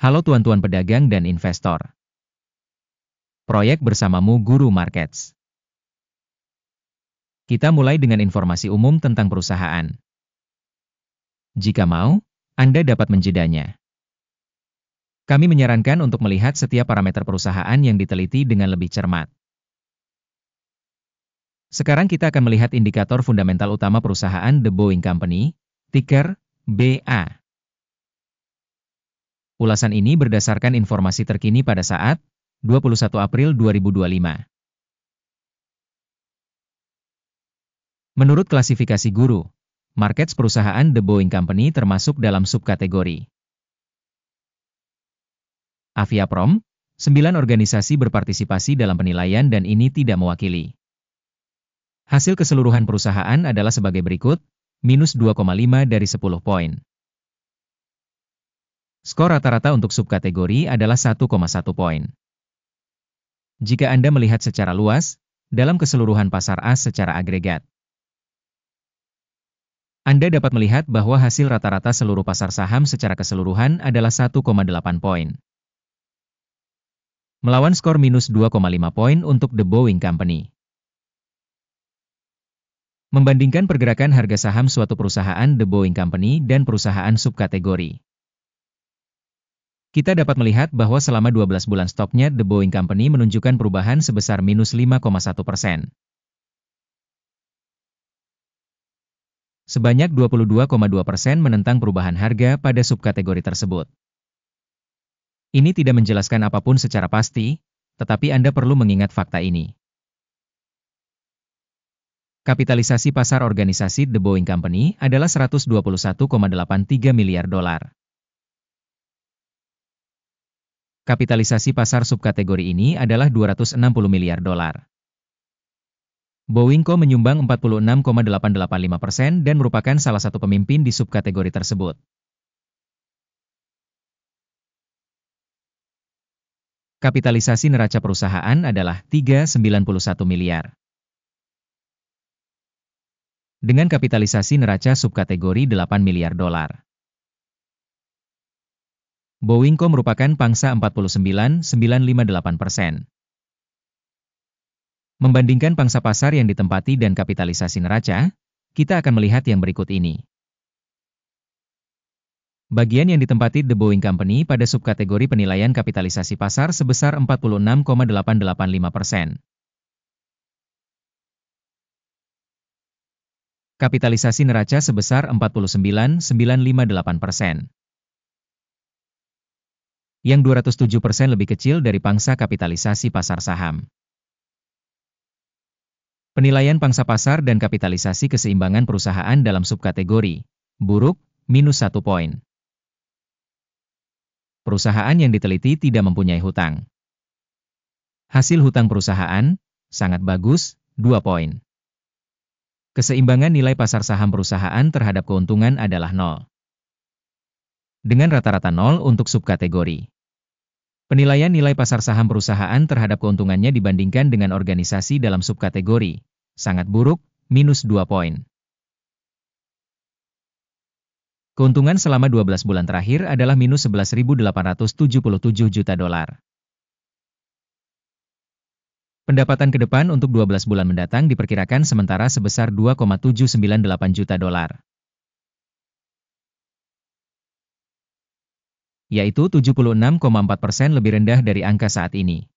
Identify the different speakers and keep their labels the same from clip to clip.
Speaker 1: Halo tuan-tuan pedagang dan investor. Proyek bersamamu Guru Markets. Kita mulai dengan informasi umum tentang perusahaan. Jika mau, Anda dapat menjedanya. Kami menyarankan untuk melihat setiap parameter perusahaan yang diteliti dengan lebih cermat. Sekarang kita akan melihat indikator fundamental utama perusahaan The Boeing Company, ticker BA. Ulasan ini berdasarkan informasi terkini pada saat 21 April 2025. Menurut klasifikasi Guru Markets, perusahaan The Boeing Company termasuk dalam subkategori Aviaprom. 9 organisasi berpartisipasi dalam penilaian dan ini tidak mewakili. Hasil keseluruhan perusahaan adalah sebagai berikut, minus 2,5 dari 10 poin. Skor rata-rata untuk subkategori adalah 1,1 poin. Jika Anda melihat secara luas, dalam keseluruhan pasar AS secara agregat, Anda dapat melihat bahwa hasil rata-rata seluruh pasar saham secara keseluruhan adalah 1,8 poin. Melawan skor minus 2,5 poin untuk The Boeing Company. Membandingkan pergerakan harga saham suatu perusahaan The Boeing Company dan perusahaan subkategori, kita dapat melihat bahwa selama 12 bulan stoknya The Boeing Company menunjukkan perubahan sebesar minus 5,1%. Sebanyak 22,2% menentang perubahan harga pada subkategori tersebut. Ini tidak menjelaskan apapun secara pasti, tetapi Anda perlu mengingat fakta ini. Kapitalisasi pasar organisasi The Boeing Company adalah 121,83 miliar dolar. Kapitalisasi pasar subkategori ini adalah 260 miliar dolar. Boeing Co. menyumbang 46,885% dan merupakan salah satu pemimpin di subkategori tersebut. Kapitalisasi neraca perusahaan adalah 391 miliar. Dengan kapitalisasi neraca subkategori 8 miliar dolar. Boeing Co. merupakan pangsa 49,958%. Membandingkan pangsa pasar yang ditempati dan kapitalisasi neraca, kita akan melihat yang berikut ini. Bagian yang ditempati The Boeing Company pada subkategori penilaian kapitalisasi pasar sebesar 46,885%. Kapitalisasi neraca sebesar 49,958%. Yang 207% lebih kecil dari pangsa kapitalisasi pasar saham. Penilaian pangsa pasar dan kapitalisasi keseimbangan perusahaan dalam subkategori buruk, minus 1 poin. Perusahaan yang diteliti tidak mempunyai hutang. Hasil hutang perusahaan sangat bagus, 2 poin. Keseimbangan nilai pasar saham perusahaan terhadap keuntungan adalah 0. Dengan rata-rata 0 untuk subkategori. Penilaian nilai pasar saham perusahaan terhadap keuntungannya dibandingkan dengan organisasi dalam subkategori sangat buruk, minus 2 poin. Keuntungan selama 12 bulan terakhir adalah minus 11.877 juta dolar. Pendapatan ke depan untuk 12 bulan mendatang diperkirakan sementara sebesar 2,798 juta dolar. Yaitu 76,4% lebih rendah dari angka saat ini.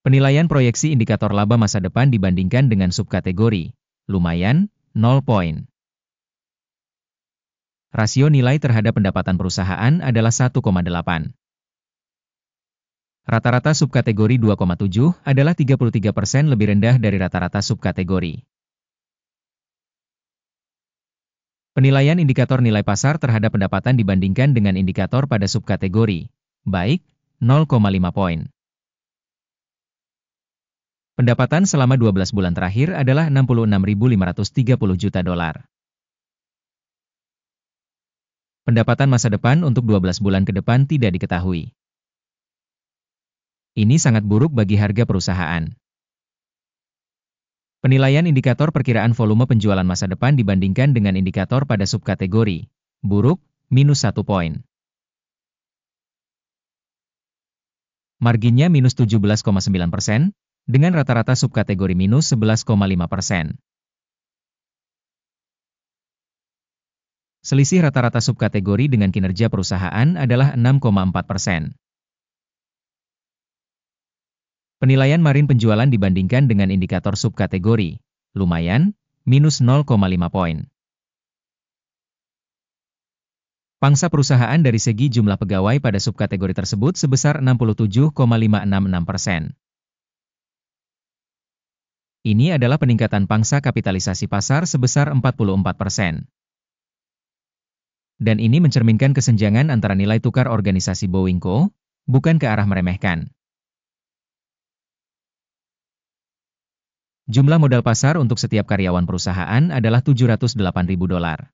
Speaker 1: Penilaian proyeksi indikator laba masa depan dibandingkan dengan subkategori, lumayan, 0 poin. Rasio nilai terhadap pendapatan perusahaan adalah 1,8. Rata-rata subkategori 2,7 adalah 33% lebih rendah dari rata-rata subkategori. Penilaian indikator nilai pasar terhadap pendapatan dibandingkan dengan indikator pada subkategori, baik, 0,5 poin. Pendapatan selama 12 bulan terakhir adalah 66.530 juta dolar. Pendapatan masa depan untuk 12 bulan ke depan tidak diketahui. Ini sangat buruk bagi harga perusahaan. Penilaian indikator perkiraan volume penjualan masa depan dibandingkan dengan indikator pada subkategori buruk, minus 1 poin. Marginnya minus 17,9%, dengan rata-rata subkategori minus 11,5%. Selisih rata-rata subkategori dengan kinerja perusahaan adalah 6,4%. Penilaian Marin penjualan dibandingkan dengan indikator subkategori, lumayan, minus 0,5 poin. Pangsa perusahaan dari segi jumlah pegawai pada subkategori tersebut sebesar 67,566%. Ini adalah peningkatan pangsa kapitalisasi pasar sebesar 44%. Dan ini mencerminkan kesenjangan antara nilai tukar organisasi Boeing Co., bukan ke arah meremehkan. Jumlah modal pasar untuk setiap karyawan perusahaan adalah $708.000.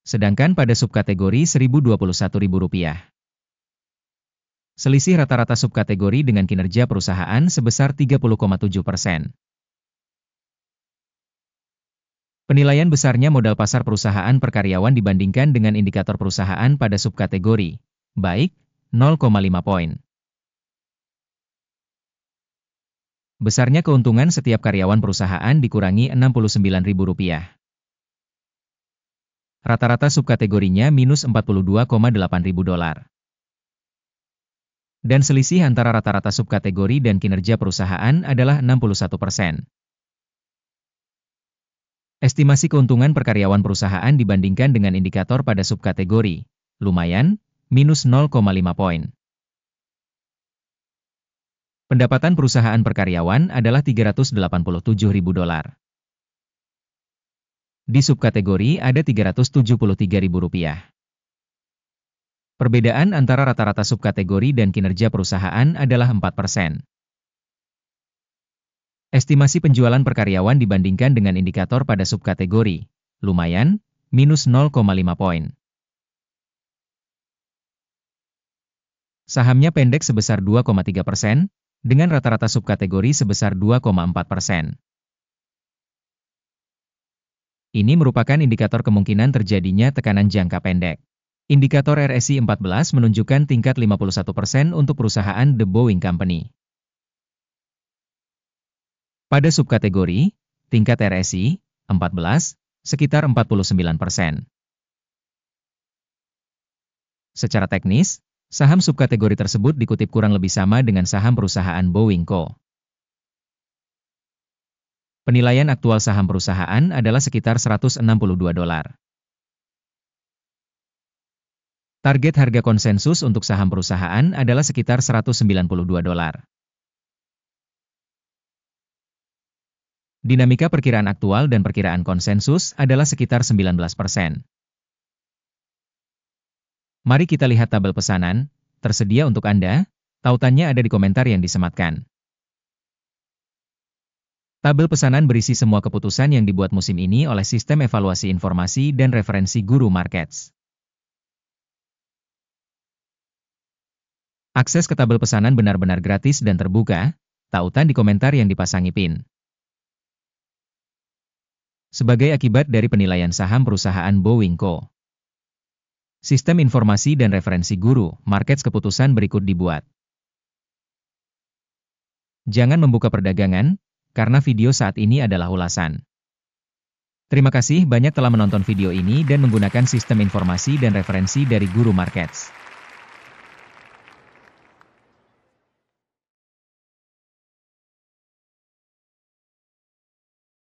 Speaker 1: Sedangkan pada subkategori Rp1.021.000. Selisih rata-rata subkategori dengan kinerja perusahaan sebesar 30,7%. Penilaian besarnya modal pasar perusahaan per karyawan dibandingkan dengan indikator perusahaan pada subkategori, baik, 0,5 poin. Besarnya keuntungan setiap karyawan perusahaan dikurangi Rp69.000. Rata-rata subkategorinya minus $42.800. Dan selisih antara rata-rata subkategori dan kinerja perusahaan adalah 61%. Estimasi keuntungan per karyawan perusahaan dibandingkan dengan indikator pada subkategori, lumayan, minus 0,5 poin. Pendapatan perusahaan per karyawan adalah $387.000. Di subkategori ada Rp373.000. Perbedaan antara rata-rata subkategori dan kinerja perusahaan adalah 4%. Estimasi penjualan per karyawan dibandingkan dengan indikator pada subkategori, lumayan, minus 0,5 poin. Sahamnya pendek sebesar 2,3%, dengan rata-rata subkategori sebesar 2,4%. Ini merupakan indikator kemungkinan terjadinya tekanan jangka pendek. Indikator RSI 14 menunjukkan tingkat 51% untuk perusahaan The Boeing Company. Pada subkategori, tingkat RSI 14 sekitar 49%. Secara teknis, saham subkategori tersebut dikutip kurang lebih sama dengan saham perusahaan Boeing Co. Penilaian aktual saham perusahaan adalah sekitar $162. Target harga konsensus untuk saham perusahaan adalah sekitar $192. Dinamika perkiraan aktual dan perkiraan konsensus adalah sekitar 19%. Mari kita lihat tabel pesanan, tersedia untuk Anda, tautannya ada di komentar yang disematkan. Tabel pesanan berisi semua keputusan yang dibuat musim ini oleh Sistem Evaluasi Informasi dan Referensi Guru Markets. Akses ke tabel pesanan benar-benar gratis dan terbuka, tautan di komentar yang dipasangi pin. Sebagai akibat dari penilaian saham perusahaan Boeing Co. Sistem Informasi dan Referensi Guru Markets keputusan berikut dibuat. Jangan membuka perdagangan, karena video saat ini adalah ulasan. Terima kasih banyak telah menonton video ini dan menggunakan sistem informasi dan referensi dari Guru Markets.